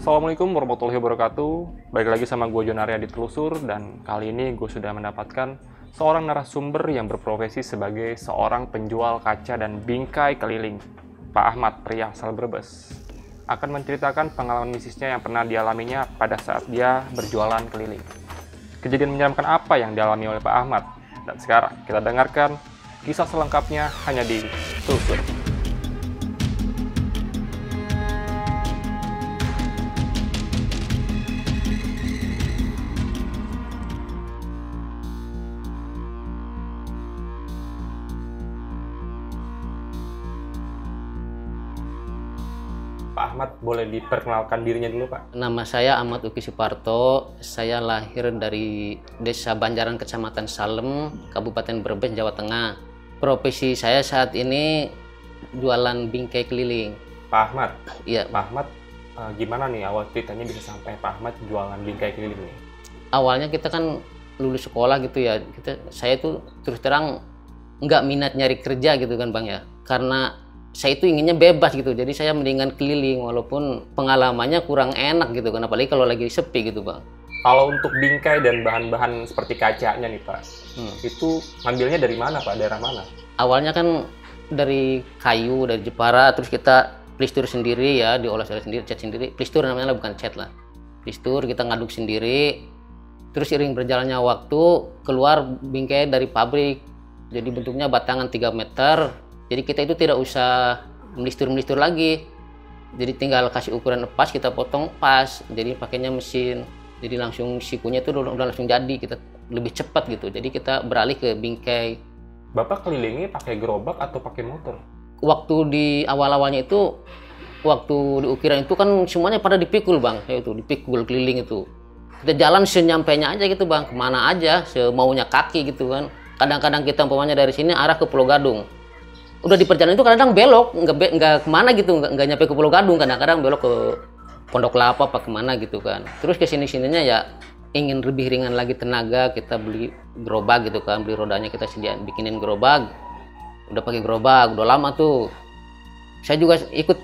Assalamualaikum warahmatullahi wabarakatuh. Balik lagi sama gue Jon Arya di Telusur, dan kali ini gue sudah mendapatkan seorang narasumber yang berprofesi sebagai seorang penjual kaca dan bingkai keliling. Pak Ahmad, pria asal Brebes, akan menceritakan pengalaman bisnisnya yang pernah dialaminya pada saat dia berjualan keliling. Kejadian menyeramkan apa yang dialami oleh Pak Ahmad? Dan sekarang kita dengarkan kisah selengkapnya hanya di Telusur. Pak Ahmad, boleh diperkenalkan dirinya dulu, Pak? Nama saya Ahmad Uki Suparto. Saya lahir dari Desa Banjaran, Kecamatan Salem, Kabupaten Brebes, Jawa Tengah. Profesi saya saat ini jualan bingkai keliling. Pak Ahmad? Iya. Pak Ahmad, gimana nih awal ceritanya bisa sampai Pak Ahmad jualan bingkai keliling nih? Awalnya kita kan lulus sekolah gitu ya. Saya tuh terus terang nggak minat nyari kerja gitu kan Bang ya. Karena saya itu inginnya bebas gitu, jadi saya mendingan keliling walaupun pengalamannya kurang enak gitu kan, apalagi kalau lagi sepi gitu Bang. Kalau untuk bingkai dan bahan-bahan seperti kacanya nih Pak, itu ngambilnya dari mana Pak? Daerah mana? Awalnya kan dari kayu, dari Jepara, terus kita plistur sendiri ya, diolah sendiri, cat sendiri. Plistur namanya lah, bukan cat lah. Plistur kita ngaduk sendiri, terus iring berjalannya waktu keluar bingkai dari pabrik, jadi bentuknya batangan 3 meter. Jadi kita itu tidak usah melistur lagi. Jadi tinggal kasih ukuran pas, kita potong pas. Jadi pakainya mesin. Jadi langsung sikunya itu udah langsung jadi. Kita lebih cepat gitu. Jadi kita beralih ke bingkai. Bapak kelilingnya pakai gerobak atau pakai motor? Waktu di awal-awalnya itu, waktu di ukiran itu kan semuanya pada dipikul Bang. Kayak itu, dipikul keliling itu. Kita jalan senyampainya aja gitu Bang. Kemana aja, semaunya kaki gitu kan. Kadang-kadang kita umpamanya dari sini arah ke Pulau Gadung. Udah di perjalanan itu kadang belok, nggak kemana gitu, nggak nyampe ke Pulau Gadung, kadang-kadang belok ke Pondok Kelapa apa kemana gitu kan. Terus kesini-sininya ya ingin lebih ringan lagi tenaga, kita beli gerobak gitu kan, beli rodanya kita sediain, bikinin gerobak. Udah pakai gerobak, udah lama tuh. Saya juga ikut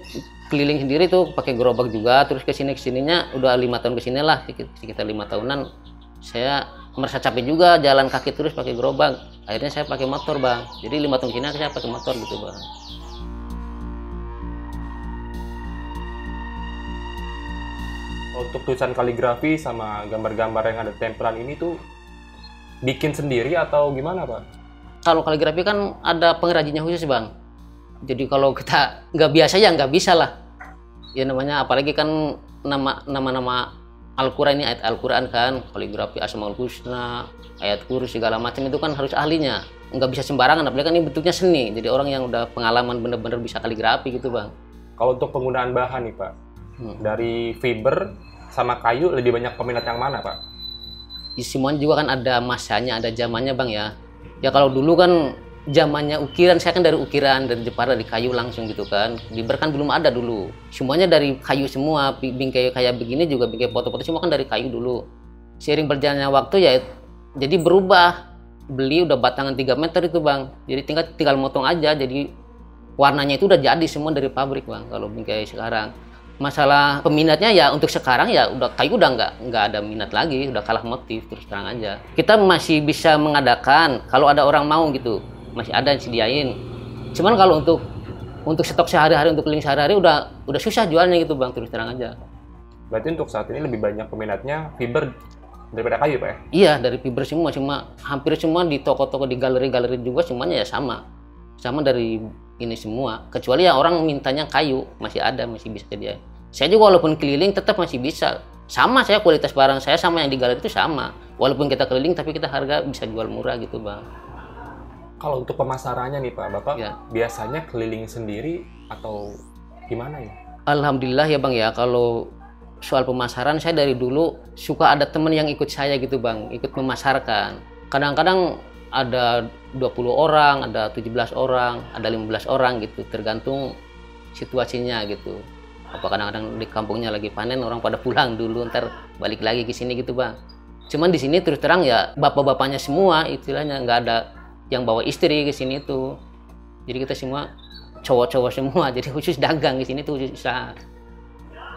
keliling sendiri tuh pakai gerobak juga, terus kesininya udah 5 tahun kesini lah, sekitar 5 tahunan. Saya merasa capek juga jalan kaki terus pakai gerobak. Akhirnya saya pakai motor Bang. Jadi 5 tahun sini saya pakai motor gitu Bang. Untuk tulisan kaligrafi sama gambar-gambar yang ada tempelan ini tuh bikin sendiri atau gimana Pak? Kalau kaligrafi kan ada pengrajinnya khusus Bang. Jadi kalau kita nggak biasa ya nggak bisa lah. Ya namanya apalagi kan nama-nama Al-Quran ini, ayat Al-Quran kan, kaligrafi Asmaul Husna, ayat kursi segala macam itu kan harus ahlinya. Nggak bisa sembarangan, apalagi kan ini bentuknya seni. Jadi orang yang udah pengalaman bener-bener bisa kaligrafi gitu Bang. Kalau untuk penggunaan bahan nih Pak, dari fiber sama kayu lebih banyak peminat yang mana Pak? Semuanya juga kan ada masanya, ada zamannya Bang ya. Ya kalau dulu kan zamannya ukiran, saya kan dari ukiran, dari Jepara, dari kayu langsung gitu kan. Fiber kan belum ada dulu. Semuanya dari kayu semua, bingkai kayak begini juga bingkai foto-foto semua kan dari kayu dulu. Seiring berjalannya waktu ya jadi berubah. Beli udah batangan 3 meter itu Bang. Jadi tinggal motong aja, jadi warnanya itu udah jadi semua dari pabrik Bang kalau bingkai sekarang. Masalah peminatnya ya untuk sekarang ya udah kayu udah nggak ada minat lagi, udah kalah motif terus terang aja. Kita masih bisa mengadakan kalau ada orang mau gitu. Masih ada yang sediain. Cuman kalau untuk stok sehari-hari, untuk keliling sehari-hari udah susah jualnya gitu Bang, terus terang aja. Berarti untuk saat ini lebih banyak peminatnya fiber daripada kayu Pak ya? Iya, dari fiber semua, cuma hampir semua di toko-toko, di galeri-galeri juga semuanya ya sama. Sama dari ini semua. Kecuali ya orang mintanya kayu, masih ada, masih bisa sediain. Saya juga walaupun keliling tetap masih bisa. Sama saya kualitas barang saya sama yang di galeri itu sama. Walaupun kita keliling tapi kita harga bisa jual murah gitu Bang. Kalau untuk pemasarannya nih Pak, Bapak ya, biasanya keliling sendiri atau gimana ya? Alhamdulillah ya Bang ya, kalau soal pemasaran saya dari dulu suka ada temen yang ikut saya gitu Bang, ikut memasarkan. Kadang-kadang ada 20 orang, ada 17 orang, ada 15 orang gitu, tergantung situasinya gitu. Apa kadang-kadang di kampungnya lagi panen, orang pada pulang dulu, ntar balik lagi ke sini gitu Bang. Cuman di sini terus terang ya bapak-bapaknya semua, istilahnya nggak ada yang bawa istri ke sini tuh. Jadi kita semua cowok-cowok semua, jadi khusus dagang di sini tuh khusus usaha.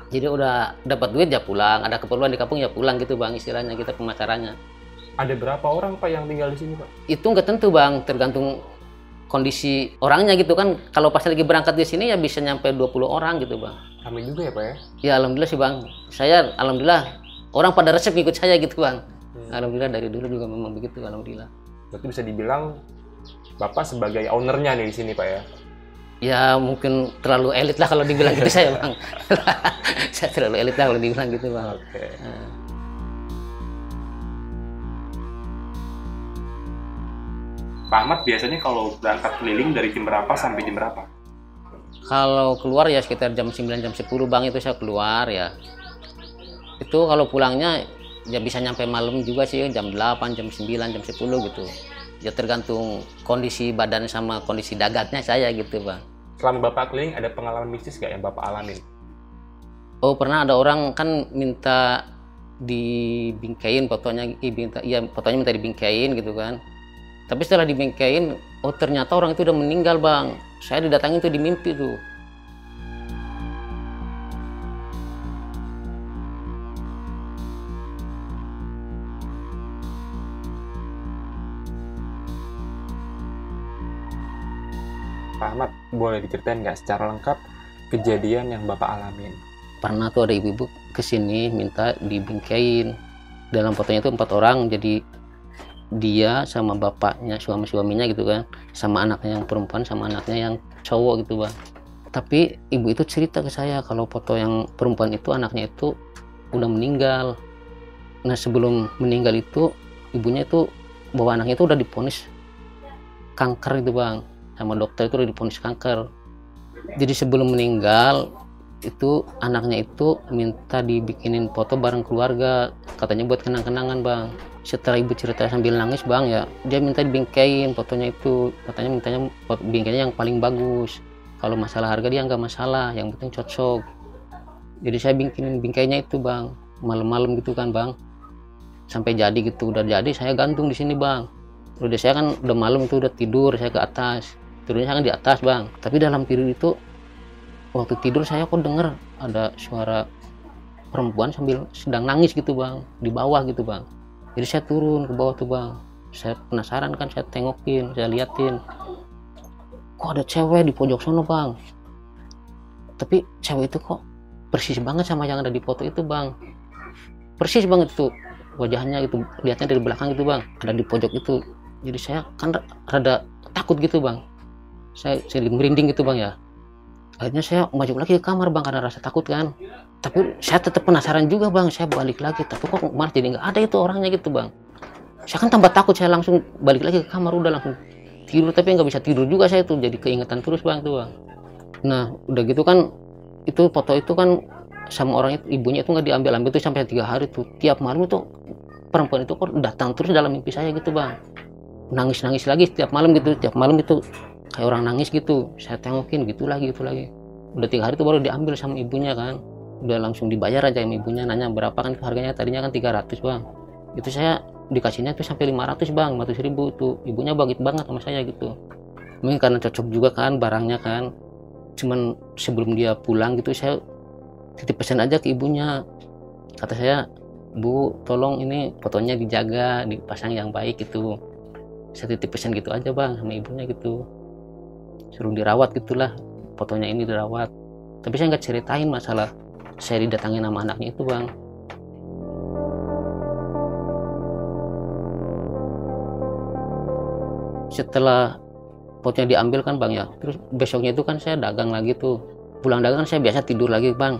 Jadi udah dapat duit ya pulang, ada keperluan di kampung ya pulang gitu bang, istilahnya kita pemasarannya. Ada berapa orang Pak yang tinggal di sini Pak? Itu nggak tentu bang, tergantung kondisi orangnya gitu kan. Kalau pas lagi berangkat di sini ya bisa nyampe 20 orang gitu bang. Ramai juga ya Pak ya? Ya alhamdulillah sih bang, saya alhamdulillah orang pada resep ikut saya gitu bang. Alhamdulillah dari dulu juga memang begitu, alhamdulillah. Berarti bisa dibilang Bapak sebagai ownernya nih di sini Pak ya? Ya mungkin terlalu elit lah kalau dibilang gitu saya bang. Saya terlalu elit lah kalau dibilang gitu bang. Oke. Pak Ahmad biasanya kalau berangkat keliling dari jam berapa sampai jam berapa? Kalau keluar ya sekitar jam 9, jam 10 bang itu saya keluar ya. Itu kalau pulangnya ya bisa nyampe malam juga sih, jam 8, jam 9, jam 10 gitu. Ya tergantung kondisi badan sama kondisi dagatnya saya gitu bang. Selama Bapak keliling ada pengalaman mistis nggak yang Bapak alamin? Oh pernah ada orang kan minta dibingkain fotonya, fotonya minta dibingkain gitu kan. Tapi setelah dibingkain, oh ternyata orang itu udah meninggal bang. Saya didatangin tuh di mimpi tuh. Pak Ahmad, boleh diceritain nggak secara lengkap kejadian yang Bapak alamin? Pernah tuh ada ibu-ibu kesini minta dibingkain. Dalam fotonya itu 4 orang, jadi dia sama bapaknya, suaminya gitu kan, sama anaknya yang perempuan, sama anaknya yang cowok gitu bang. Tapi ibu itu cerita ke saya kalau foto yang perempuan itu anaknya itu udah meninggal. Nah sebelum meninggal itu ibunya itu bahwa anaknya itu udah divonis kanker itu bang, sama dokter itu udah divonis kanker. Jadi sebelum meninggal itu anaknya itu minta dibikinin foto bareng keluarga, katanya buat kenang-kenangan bang. Setelah ibu cerita sambil nangis bang ya, dia minta dibingkain fotonya itu, katanya mintanya bingkainya yang paling bagus. Kalau masalah harga dia nggak masalah, yang penting cocok. Jadi saya bikinin bingkainya itu bang, malam-malam gitu kan bang, sampai jadi gitu. Udah jadi saya gantung di sini bang. Udah saya kan udah malam itu udah tidur, saya ke atas, tidurnya saya kan di atas bang. Tapi dalam tidur itu waktu tidur saya kok denger ada suara perempuan sambil sedang nangis gitu bang, di bawah gitu bang. Jadi saya turun ke bawah tuh bang, saya penasaran kan, saya tengokin, saya liatin, kok ada cewek di pojok sono bang. Tapi cewek itu kok persis banget sama yang ada di foto itu bang, persis banget tuh wajahnya gitu, lihatnya dari belakang gitu bang, ada di pojok itu. Jadi saya kan rada takut gitu bang, saya merinding gitu bang ya. Akhirnya saya maju lagi ke kamar bang karena rasa takut kan. Tapi saya tetap penasaran juga bang, saya balik lagi, tapi kok malah jadi nggak ada itu orangnya gitu bang. Saya kan tambah takut, saya langsung balik lagi ke kamar, udah langsung tidur. Tapi nggak bisa tidur juga saya tuh, jadi keingetan terus bang tuh bang. Nah udah gitu kan, itu foto itu kan sama orang itu, ibunya itu nggak diambil tuh sampai 3 hari tuh. Tiap malam itu perempuan itu kok datang terus dalam mimpi saya gitu bang, nangis lagi setiap malam gitu, tiap malam itu kayak orang nangis gitu. Saya tengokin gitu lagi. Udah 3 hari itu baru diambil sama ibunya kan, udah langsung dibayar aja sama ibunya. Nanya berapa kan harganya, tadinya kan 300 bang, itu saya dikasihnya tuh sampai 500 bang, 500.000 tuh. Ibunya bagus banget sama saya gitu, mungkin karena cocok juga kan barangnya kan. Cuman sebelum dia pulang gitu saya titip pesan aja ke ibunya, kata saya, Bu tolong ini fotonya dijaga, dipasang yang baik gitu. Saya titip pesan gitu aja bang sama ibunya gitu, suruh dirawat gitulah, fotonya ini dirawat. Tapi saya nggak ceritain masalah saya didatangin sama anaknya itu bang. Setelah fotonya diambil kan bang ya, terus besoknya itu kan saya dagang lagi tuh. Pulang dagang kan saya biasa tidur lagi bang.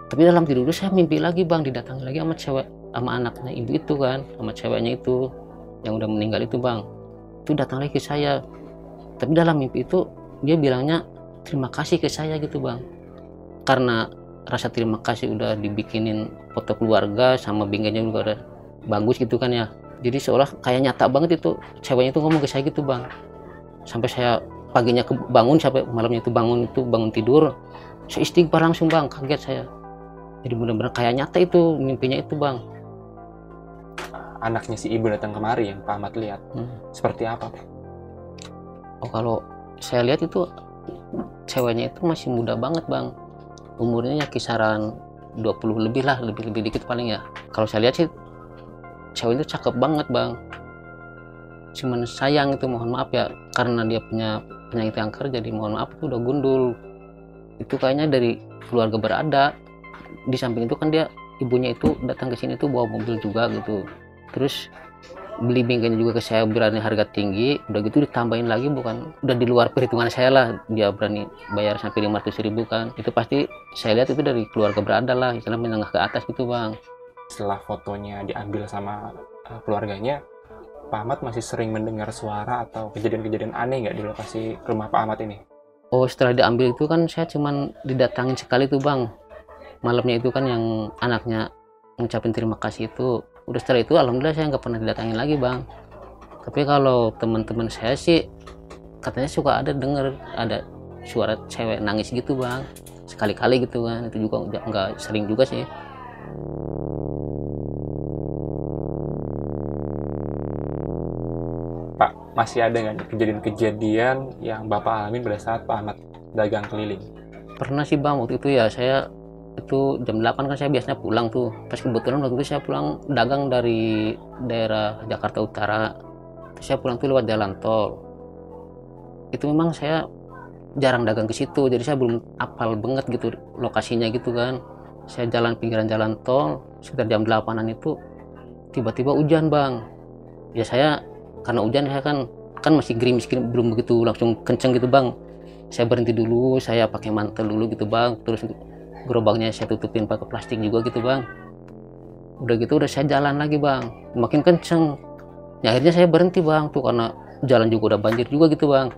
Tapi dalam tidur itu saya mimpi lagi bang, didatangi lagi sama cewek, sama anaknya ibu itu kan, sama ceweknya itu yang udah meninggal itu bang. Itu datang lagi ke saya. Tapi dalam mimpi itu dia bilangnya terima kasih ke saya gitu bang, karena rasa terima kasih udah dibikinin foto keluarga sama bingkainya juga udah bagus gitu kan ya. Jadi seolah kayak nyata banget itu ceweknya itu ngomong ke saya gitu bang. Sampai saya paginya bangun, sampai malamnya itu bangun tidur, saya istighfar langsung bang, kaget saya. Jadi benar-benar kayak nyata itu mimpinya itu bang. Anaknya si ibu datang kemari yang Pak Ahmad lihat, seperti apa Pak? Oh kalau saya lihat itu ceweknya itu masih muda banget bang, umurnya ya kisaran 20 lebih lah, lebih dikit paling ya. Kalau saya lihat sih cewek itu cakep banget bang, cuman sayang itu, mohon maaf ya, karena dia punya penyakit kanker, jadi mohon maaf itu udah gundul. Itu kayaknya dari keluarga berada. Di samping itu kan dia, ibunya itu datang ke sini tuh bawa mobil juga gitu, terus beli bingkainya juga ke saya, berani harga tinggi, udah gitu ditambahin lagi, bukan udah di luar perhitungan saya lah, dia berani bayar sampai 500.000 kan. Itu pasti saya lihat itu dari keluarga berada lah, istilah menengah ke atas gitu bang. Setelah fotonya diambil sama keluarganya, Pak Ahmad masih sering mendengar suara atau kejadian-kejadian aneh nggak di lokasi rumah Pak Ahmad ini? Oh, setelah diambil itu kan saya cuman didatangin sekali tuh bang, malamnya itu kan yang anaknya ngucapin terima kasih itu. Udah setelah itu alhamdulillah saya nggak pernah didatangin lagi bang. Tapi kalau teman-teman saya sih katanya suka ada denger ada suara cewek nangis gitu bang, sekali-kali gitu kan. Itu juga nggak sering juga sih. Pak, masih ada nggak nih kejadian-kejadian yang Bapak alamin pada saat Pak Ahmad dagang keliling? Pernah sih bang, waktu itu ya saya itu jam 8 kan saya biasanya pulang tuh. Pas kebetulan waktu itu saya pulang dagang dari daerah Jakarta Utara. Terus saya pulang tuh lewat jalan tol. Itu memang saya jarang dagang ke situ, jadi saya belum apal banget gitu lokasinya gitu kan. Saya jalan pinggiran jalan tol sekitar jam 8-an itu tiba-tiba hujan bang. Ya saya karena hujan saya kan masih gerimis, belum begitu langsung kenceng gitu bang. Saya berhenti dulu, saya pakai mantel dulu gitu bang, terus gerobaknya saya tutupin pakai plastik juga gitu bang. Udah gitu udah saya jalan lagi bang, makin kenceng ya, akhirnya saya berhenti bang tuh karena jalan juga udah banjir juga gitu bang.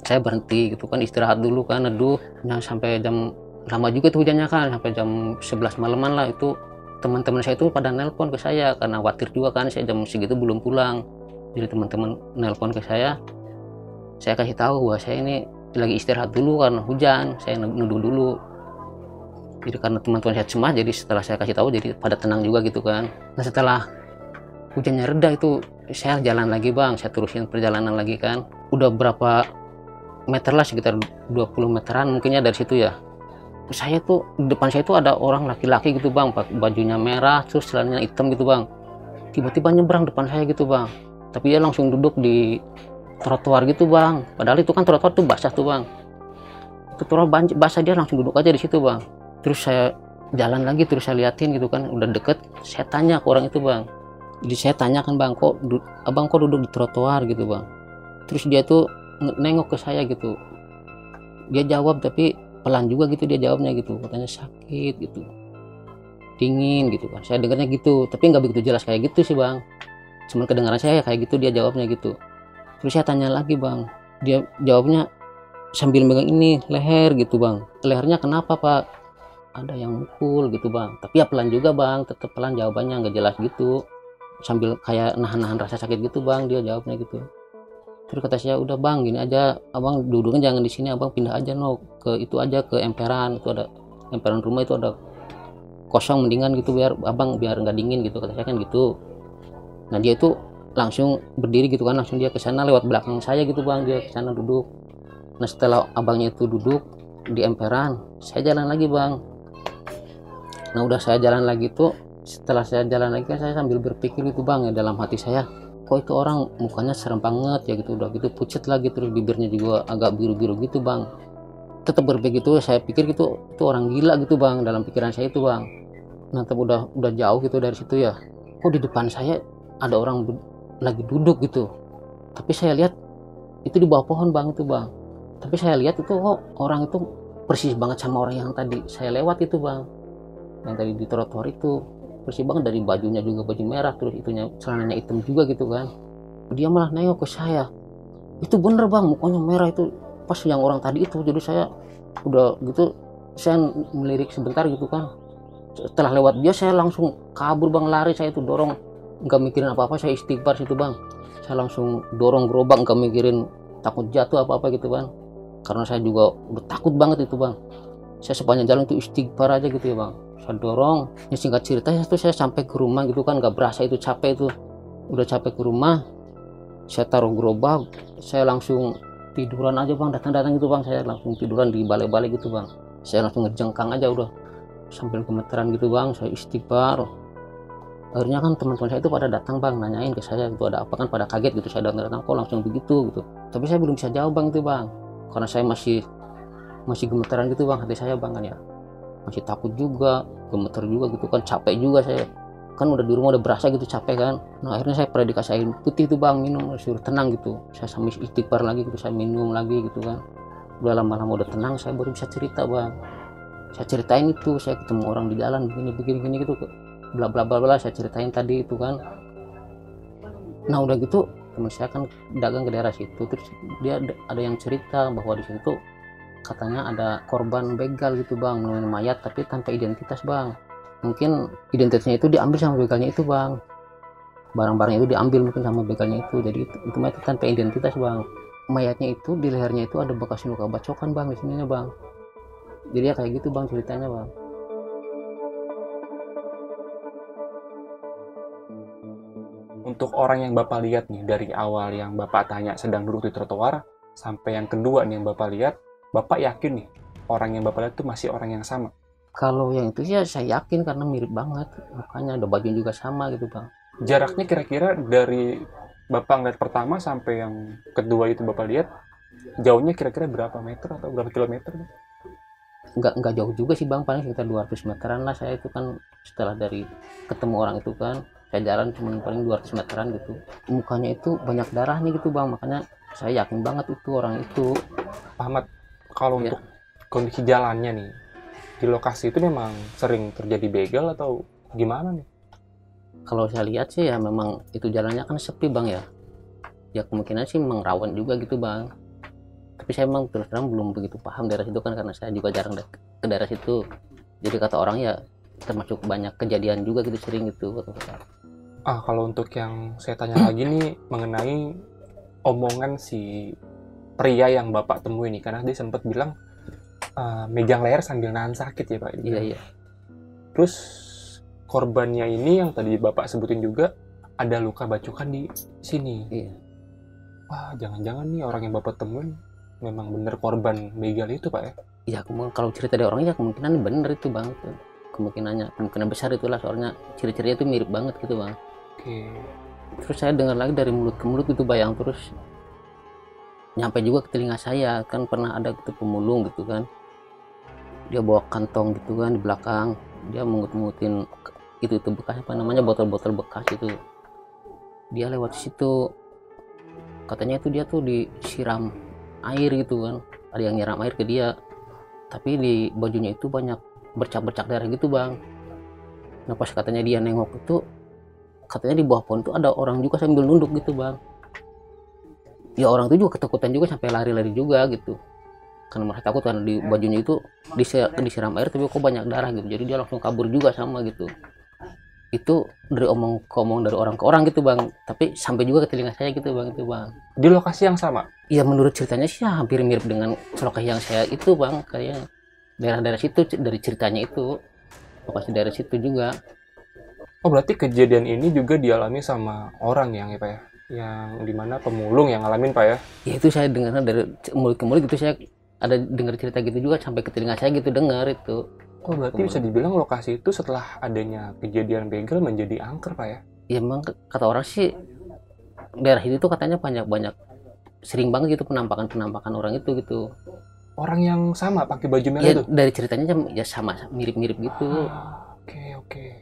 Saya berhenti gitu kan, istirahat dulu kan, neduh. Nah sampai jam, lama juga tuh hujannya kan, sampai jam 11 malaman lah itu teman-teman saya itu pada nelpon ke saya karena khawatir juga kan saya jam segitu belum pulang. Jadi teman-teman nelpon ke saya kasih tahu bahwa saya ini lagi istirahat dulu karena hujan, saya neduh dulu. Jadi karena teman-teman saya cemas, jadi setelah saya kasih tahu jadi pada tenang juga gitu kan. Nah setelah hujannya reda itu saya jalan lagi bang, saya terusin perjalanan lagi kan. Udah berapa meter lah, sekitar 20 meteran mungkinnya dari situ ya. Saya tuh di depan saya itu ada orang laki-laki gitu bang, bajunya merah terus celananya hitam gitu bang. Tiba-tiba nyebrang depan saya gitu bang, tapi dia langsung duduk di trotoar gitu bang. Padahal itu kan trotoar tuh basah tuh bang. Itu trotoar basah, dia langsung duduk aja di situ bang. Terus saya jalan lagi, terus saya liatin gitu kan, udah deket, saya tanya ke orang itu bang. Jadi saya tanyakan bang, abang kok duduk di trotoar gitu bang. Terus dia tuh nengok ke saya gitu. Dia jawab tapi pelan juga gitu dia jawabnya gitu, katanya sakit gitu, dingin gitu kan. Saya dengarnya gitu, tapi nggak begitu jelas kayak gitu sih bang. Cuman kedengaran saya kayak gitu dia jawabnya gitu. Terus saya tanya lagi bang, dia jawabnya sambil megang ini leher gitu bang. Lehernya kenapa pak? Ada yang mukul gitu bang, tapi ya pelan juga bang, tetap pelan jawabannya, nggak jelas gitu, sambil kayak nahan-nahan rasa sakit gitu bang dia jawabnya gitu. Terus kata saya, udah bang gini aja, abang duduknya jangan di sini, abang pindah aja ke itu aja, ke emperan, itu ada emperan rumah itu ada kosong mendingan gitu, biar nggak dingin gitu, kata saya kan gitu. Nah dia itu langsung berdiri gitu kan, langsung dia ke sana lewat belakang saya gitu bang, dia ke sana duduk. Nah setelah abangnya itu duduk di emperan, saya jalan lagi bang. Nah udah saya jalan lagi tuh, setelah saya jalan lagi kan saya sambil berpikir gitu bang ya dalam hati saya, kok itu orang mukanya serem banget ya gitu, udah gitu pucet lagi, terus bibirnya juga agak biru-biru gitu bang. Tetap berpikir gitu, saya pikir gitu itu orang gila gitu bang dalam pikiran saya itu bang. Nah tapi udah jauh gitu dari situ ya, kok di depan saya ada orang lagi duduk gitu, tapi saya lihat itu di bawah pohon bang itu bang. Tapi saya lihat itu kok orang itu persis banget sama orang yang tadi saya lewat itu bang, yang tadi di trotoar itu persis banget, dari bajunya juga baju merah, terus itunya celananya hitam juga gitu kan. Dia malah nengok ke saya, itu bener bang mukanya merah itu pas yang orang tadi itu. Jadi saya udah gitu, saya melirik sebentar gitu kan. Setelah lewat dia saya langsung kabur bang, lari saya itu dorong, nggak mikirin apa-apa, saya istighfar situ bang. Saya langsung dorong gerobak, nggak mikirin takut jatuh apa-apa gitu bang, karena saya juga udah takut banget itu bang. Saya sepanjang jalan itu istighfar aja gitu ya bang, saya dorong. Ya singkat cerita itu saya sampai ke rumah gitu kan, nggak berasa itu capek itu. Udah capek ke rumah, saya taruh gerobak, saya langsung tiduran aja bang, datang-datang gitu bang, saya langsung tiduran di balai-balai gitu bang. Saya langsung ngejengkang aja udah sambil gemeteran gitu bang, saya istighfar. Akhirnya kan teman-teman saya itu pada datang bang, nanyain ke saya itu ada apa, kan pada kaget gitu, saya datang kok langsung begitu gitu. Tapi saya belum bisa jawab bang itu bang, karena saya masih gemeteran gitu bang, hati saya bang kan ya, masih takut juga, gemeter juga gitu kan, capek juga saya kan, udah di rumah udah berasa gitu capek kan. Nah akhirnya saya pernah dikasih air putih tuh bang, minum, suruh tenang gitu. Saya sambil istighfar lagi gitu, saya minum lagi gitu kan. Udah lama-lama udah tenang, saya baru bisa cerita bang. Saya ceritain itu, saya ketemu orang di jalan begini gitu, bla bla bla bla, saya ceritain tadi itu kan. Nah udah gitu teman saya kan dagang ke daerah situ, terus dia ada yang cerita bahwa di situ katanya ada korban begal gitu bang, menemukan mayat tapi tanpa identitas bang. Mungkin identitasnya itu diambil sama begalnya itu bang, barang-barang itu diambil mungkin sama begalnya itu, jadi itu mayat tanpa identitas bang. Mayatnya itu di lehernya itu ada bekas luka bacokan bang di sininya bang. Jadi ya kayak gitu bang ceritanya bang. Untuk orang yang Bapak lihat nih, dari awal yang Bapak tanya sedang duduk di trotoar, sampai yang kedua nih yang Bapak lihat, Bapak yakin nih, orang yang Bapak lihat itu masih orang yang sama? Kalau yang itu ya saya yakin karena mirip banget, makanya ada baju juga sama gitu bang. Jaraknya kira-kira dari Bapak ngeliat pertama sampai yang kedua itu Bapak lihat, jauhnya kira-kira berapa meter atau berapa kilometer? Nggak jauh juga sih bang, paling sekitar 200 meteran lah. Saya itu kan setelah dari ketemu orang itu kan, saya jalan cuma paling 200 meteran gitu. Mukanya itu banyak darah nih gitu bang, makanya saya yakin banget itu orang itu. Pak Ahmad, kalau Ya. untuk kondisi jalannya nih, di lokasi itu memang sering terjadi begal atau gimana nih? Kalau saya lihat sih ya memang itu jalannya kan sepi bang ya. Ya kemungkinan sih memang rawan juga gitu bang. Tapi saya memang terus terang belum begitu paham daerah situ kan, karena saya juga jarang ke daerah situ. Jadi kata orang ya termasuk banyak kejadian juga gitu, sering gitu. Kalau untuk yang saya tanya lagi nih mengenai omongan si pria yang Bapak temui nih, karena dia sempat bilang megang leher sambil nahan sakit ya Pak. Iya. Terus korbannya ini yang tadi Bapak sebutin juga ada luka bacokan di sini. Iya. Wah, jangan-jangan nih orang yang Bapak temuin memang bener korban begal itu Pak ya? Ya kalau cerita dari orangnya kemungkinan bener itu bang, kemungkinan besar itulah, soalnya ciri-cirinya itu mirip banget gitu bang. Oke. Terus saya dengar lagi dari mulut ke mulut gitu bayang, terus nyampe juga ke telinga saya kan, pernah ada gitu pemulung gitu kan, dia bawa kantong gitu kan di belakang, dia mengut-ngutin itu bekas apa namanya, botol-botol bekas itu, dia lewat situ, katanya itu dia tuh disiram air gitu kan, ada yang nyiram air ke dia, tapi di bajunya itu banyak bercak-bercak darah gitu bang. Nah pas katanya dia nengok itu, katanya di bawah pohon itu ada orang juga sambil nunduk gitu bang. Ya orang itu juga ketakutan juga sampai lari-lari juga gitu, karena merasa takut karena di bajunya itu disiram air tapi kok banyak darah gitu, jadi dia langsung kabur juga sama gitu. Itu dari omong dari orang ke orang gitu bang, tapi sampai juga ke telinga saya gitu bang, itu bang. Di lokasi yang sama? Iya menurut ceritanya sih hampir mirip dengan lokasi yang saya itu bang, kayak daerah-daerah situ dari ceritanya itu, lokasi daerah situ juga. Oh berarti kejadian ini juga dialami sama orang yang ya Pak ya? Yang dimana pemulung yang ngalamin Pak ya? Ya itu saya dengar dari mulut ke mulut gitu, saya ada dengar cerita gitu juga sampai ke telinga saya gitu, dengar itu. Oh berarti bisa dibilang lokasi itu setelah adanya kejadian begal menjadi angker Pak ya? Ya memang kata orang sih daerah itu tuh katanya banyak sering banget gitu penampakan orang itu gitu. Orang yang sama pakai baju merah Ya itu? dari ceritanya ya sama mirip-mirip gitu. Oke.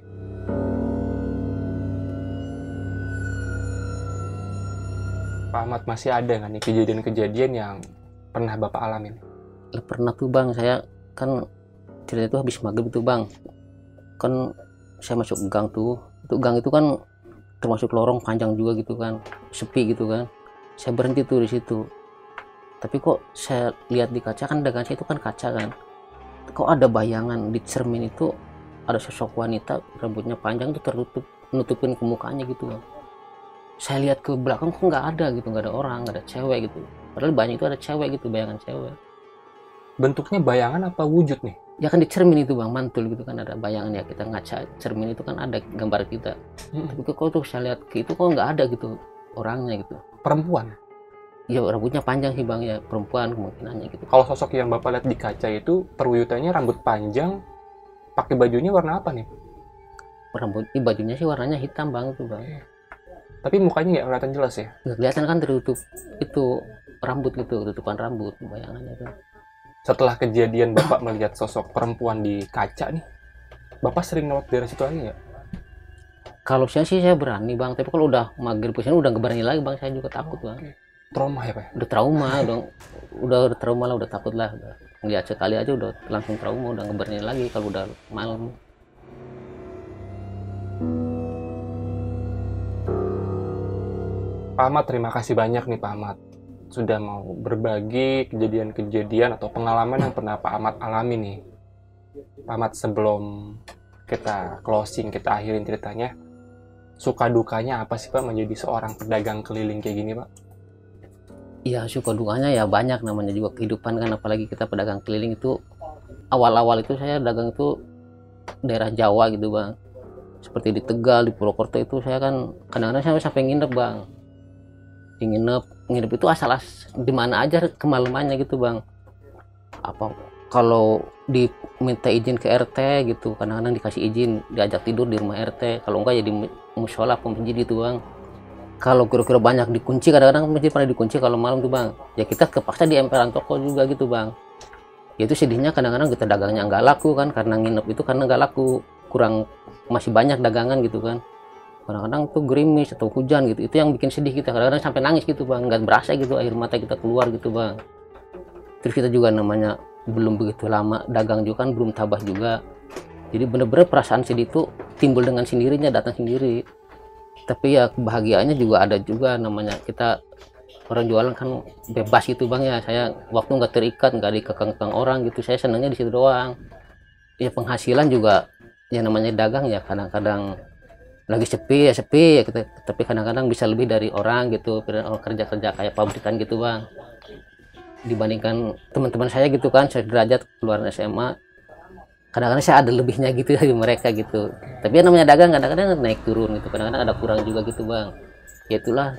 Pak Ahmad, masih ada nggak nih kejadian-kejadian yang pernah Bapak alamin? Ya, pernah tuh bang, saya kan cerita itu habis maghrib tuh bang, kan saya masuk gang tuh, itu gang itu kan termasuk lorong panjang juga gitu kan, sepi gitu kan. Saya berhenti tuh di situ, tapi kok saya lihat di kaca, kan dagangan saya itu kan kaca kan, kok ada bayangan di cermin itu, ada sosok wanita rambutnya panjang tuh tertutup, nutupin ke mukanya gitu bang. Saya lihat ke belakang kok nggak ada gitu, nggak ada orang, nggak ada cewek gitu, padahal banyak itu ada cewek gitu, bayangan cewek. Bentuknya bayangan apa wujud nih? Ya kan di cermin itu bang, mantul gitu kan, ada bayangan, ya kita ngaca cermin itu kan ada gambar kita. Tapi kok tuh saya lihat ke itu kok nggak ada gitu orangnya gitu. Perempuan? Ya rambutnya panjang sih bang, ya perempuan kemungkinannya gitu. Kalau sosok yang Bapak lihat di kaca itu perwujudannya rambut panjang, pakai bajunya warna apa nih? Bajunya sih warnanya hitam bang itu bang. Tapi mukanya nggak kelihatan jelas ya? Nggak kelihatan kan, tertutup itu rambut gitu, tutupan rambut bayangannya tuh. Setelah kejadian Bapak melihat sosok perempuan di kaca nih, Bapak sering lewat daerah situ lagi nggak? Kalau saya berani bang, tapi kalau udah maghrib kesini udah nggak berani lagi bang, saya juga takut bang. Trauma ya Pak? Udah trauma, udah trauma lah, udah takut lah. Udah ngeliat sekali aja udah langsung trauma, udah nggak berani lagi kalau udah malam. Pak Ahmad, terima kasih banyak nih Pak Ahmad. Sudah mau berbagi kejadian-kejadian atau pengalaman yang pernah Pak Ahmad alami nih. Pak Ahmad, sebelum kita closing, kita akhirin ceritanya, suka dukanya apa sih Pak menjadi seorang pedagang keliling kayak gini Pak? Iya, suka dukanya ya banyak, namanya juga kehidupan kan, apalagi kita pedagang keliling itu. Awal-awal itu saya dagang itu daerah Jawa gitu bang, seperti di Tegal, di Purwokerto itu saya kan kadang-kadang saya sampai nginep bang. Nginep itu asal di mana aja kemalamannya gitu bang. Apa kalau diminta izin ke RT gitu, kadang-kadang dikasih izin, diajak tidur di rumah RT, kalau enggak ya di musola masjid itu bang. Kalau kira-kira banyak dikunci, kadang-kadang masjid pada dikunci kalau malam tuh bang, ya kita kepaksa di emperan toko juga gitu bang. Ya itu sedihnya, kadang-kadang kita dagangnya nggak laku kan, karena nginep itu karena nggak laku, kurang, masih banyak dagangan gitu kan. Kadang-kadang tuh gerimis atau hujan gitu, itu yang bikin sedih kita, kadang-kadang sampai nangis gitu bang, nggak berasa gitu air mata kita keluar gitu bang. Terus kita juga namanya belum begitu lama dagang juga kan, belum tabah juga, jadi bener-bener perasaan sedih itu timbul dengan sendirinya, datang sendiri. Tapi ya kebahagiaannya juga ada juga, namanya kita orang jualan kan bebas gitu bang ya, saya waktu nggak terikat, nggak dikekang-kekang orang gitu, saya senangnya di situ doang. Ya penghasilan juga ya namanya dagang ya, kadang-kadang lagi sepi ya sepi ya kita, tapi kadang-kadang bisa lebih dari orang gitu, orang kerja-kerja kayak pabrikan gitu bang, dibandingkan teman-teman saya gitu kan, saya derajat keluar SMA, kadang-kadang saya ada lebihnya gitu dari mereka gitu. Tapi ya namanya dagang kadang-kadang naik turun gitu, kadang-kadang ada kurang juga gitu bang. Ya itulah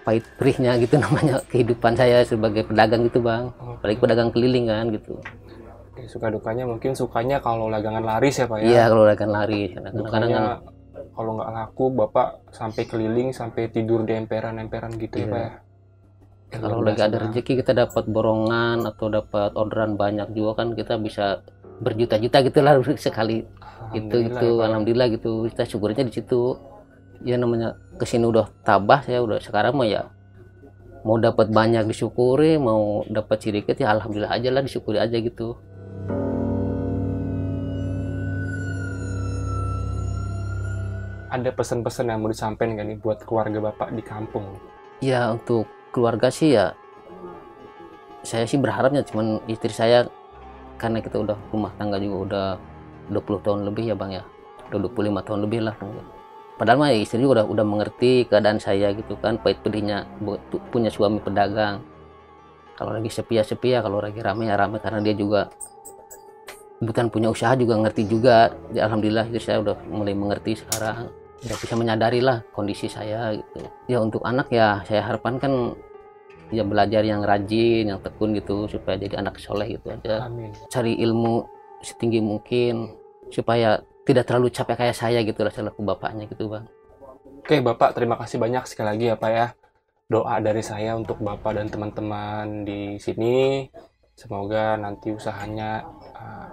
pahit perihnya gitu namanya kehidupan saya sebagai pedagang gitu bang, apalagi pedagang keliling kan gitu. Oke, suka dukanya mungkin sukanya kalau dagangan laris ya Pak ya? Iya, kalau dagang lari kadang-kadang Dukanya kan. kalau nggak laku Bapak sampai keliling, sampai tidur di emperan-emperan gitu ya Pak ya? Kalau Luar lagi biasa ada banget. rezeki kita dapat borongan atau dapat orderan banyak juga kan, kita bisa berjuta-juta gitu lah sekali itu Alhamdulillah ya, Pak ya. alhamdulillah gitu, kita syukurnya di situ. Ya namanya kesini udah tabah, saya udah sekarang mah ya mau dapat banyak disyukuri, mau dapat sedikit ya alhamdulillah aja lah, disyukuri aja gitu. Ada pesan-pesan yang mau disampaikan nggak nih buat keluarga Bapak di kampung? Ya untuk keluarga sih ya, saya sih berharapnya cuman istri saya, karena kita udah rumah tangga juga udah 20 tahun lebih ya bang ya, udah 25 tahun lebih lah. Padahal mah istri juga udah mengerti keadaan saya gitu kan, pahit pedihnya punya suami pedagang. Kalau lagi sepi ya sepi ya, kalau lagi rame ya rame, karena dia juga kebetulan punya usaha juga, ngerti juga. Ya, alhamdulillah istri saya udah mulai mengerti sekarang, udah bisa menyadari lah kondisi saya gitu. Ya untuk anak ya saya harapkan kan ya belajar yang rajin, yang tekun gitu, supaya jadi anak soleh gitu aja. Amin. Cari ilmu setinggi mungkin supaya tidak terlalu capek kayak saya gitu lah selaku bapaknya gitu bang. Oke Bapak, terima kasih banyak sekali lagi ya Pak ya. Doa dari saya untuk Bapak dan teman-teman di sini. Semoga nanti usahanya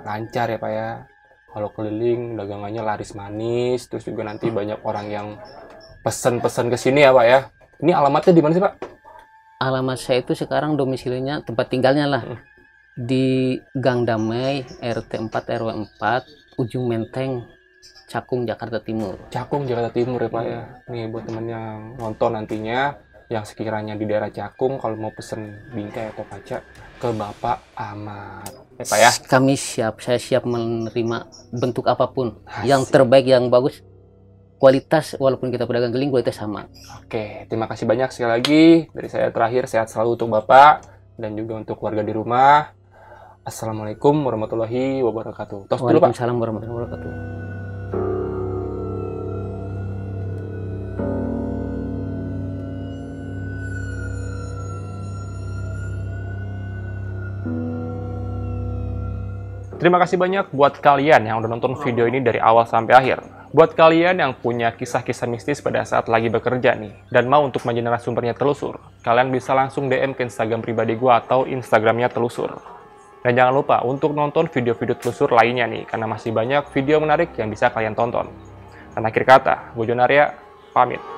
lancar ya Pak ya. Kalau keliling dagangannya laris manis, terus juga nanti banyak orang yang pesan-pesan ke sini ya Pak ya. Ini alamatnya di mana sih Pak? Alamat saya itu sekarang domisilinya, tempat tinggalnya lah, di Gang Damai, RT 4 RW 4, Ujung Menteng, Cakung, Jakarta Timur. Cakung, Jakarta Timur ya Pak ya. Nih buat temen yang nonton nantinya, yang sekiranya di daerah Cakung, kalau mau pesen bingkai atau kaca ke Bapak Ahmad. Ya Pak ya. Kami saya siap menerima bentuk apapun, Asik. yang terbaik, yang bagus, kualitas, walaupun kita pedagang keliling kualitas sama. Oke, terima kasih banyak sekali lagi. Dari saya terakhir, sehat selalu untuk Bapak dan juga untuk keluarga di rumah. Assalamualaikum warahmatullahi wabarakatuh. Tos dulu Pak. Waalaikumsalam warahmatullahi wabarakatuh. Terima kasih banyak buat kalian yang udah nonton video ini dari awal sampai akhir. Buat kalian yang punya kisah-kisah mistis pada saat lagi bekerja nih, dan mau untuk menjadi narasumbernya Telusur, kalian bisa langsung DM ke Instagram pribadi gue atau Instagramnya Telusur. Dan jangan lupa untuk nonton video-video Telusur lainnya nih, karena masih banyak video menarik yang bisa kalian tonton. Dan akhir kata, gue Jonaria, pamit.